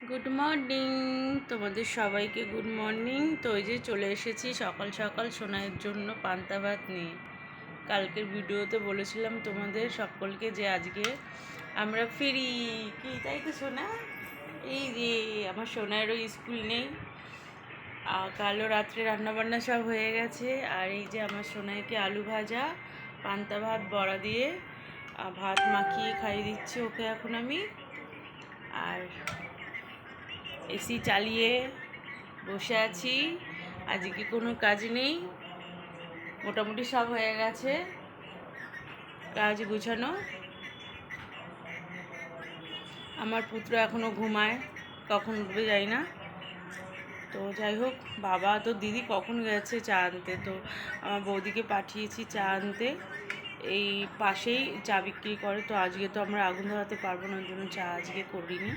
Good morning, তোমাদের সবাইকে good morning. তো ওই যে চলে এসেছি সকাল সকাল সোনাইয়ের জন্য পান্তা ভাত নিয়ে। কালকের ভিডিওতে বলেছিলাম তোমাদের সকলকে যে আজকে আমরা ফিরি কি, তাই তো সোনা? এই যে আমার সোনাইয়েরও স্কুল নেই, কালও রাত্রে রান্নাবান্না সব হয়ে গেছে। আর এই যে আমার সোনাইকে আলু ভাজা, পান্তা ভাত বড়া দিয়ে ভাত মাখিয়ে খাইয়ে দিচ্ছি ওকে এখন আমি। আর এসি চালিয়ে বসে আছি, আজকে কোনো কাজ নেই, মোটামুটি সব হয়ে গেছে কাজ গুছানো। আমার পুত্র এখনও ঘুমায়, কখন উঠবে যাই না। তো যাই হোক, বাবা তো দিদি কখন গেছে চা আনতে, তো আমার বৌদিকে পাঠিয়েছি চা আনতে। এই পাশেই চা বিক্রি করে, তো আজকে তো আমরা আগুন ধরাতে পারবো না, ওই জন্য চা আজকে করিনি।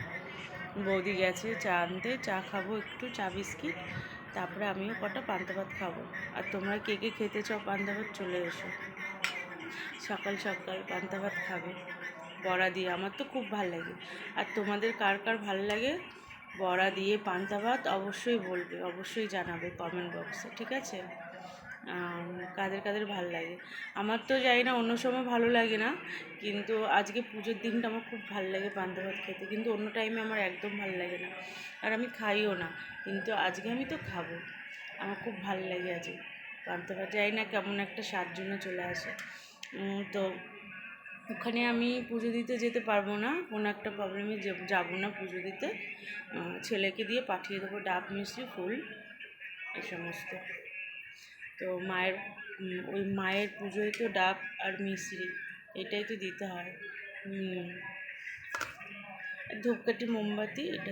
বৌদি গেছে চা আনতে, চা খাবো একটু, চা বিস্কিট, তারপরে আমিও কটা পান্তা ভাত খাবো। আর তোমরা কে কে খেতে চাও পান্তা ভাত চলে এসো, সকাল সকাল পান্তা ভাত খাবে বড়া দিয়ে। আমার তো খুব ভাল লাগে। আর তোমাদের কার কার ভাল লাগে বড়া দিয়ে পান্তা ভাত অবশ্যই বলবে, অবশ্যই জানাবে কমেন্ট বক্সে, ঠিক আছে? কাদের কাদের ভাল লাগে। আমার তো জানি না, অন্য সময় ভালো লাগে না, কিন্তু আজকে পুজোর দিনটা আমার খুব ভাল লাগে পান্তা ভাত খেতে, কিন্তু অন্য টাইমে আমার একদম ভাল লাগে না, আর আমি খাইও না। কিন্তু আজকে আমি তো খাবো, আমার খুব ভাল লাগে আজকে পান্তা ভাত। জানি না কেমন একটা স্বাদ জন্য চলে আসে। তো ওখানে আমি পুজো দিতে যেতে পারবো না, কোনো একটা প্রবলেমে যাবো না পুজো দিতে। ছেলেকে দিয়ে পাঠিয়ে দেবো ডাব, মিষ্টি, ফুল, এই সমস্ত। তো ওই মায়ের পুজোয় তো ডাব আর মিষ্টি এটাই তো দিতে হয়। ধূপকাঠি, মোমবাতি এটা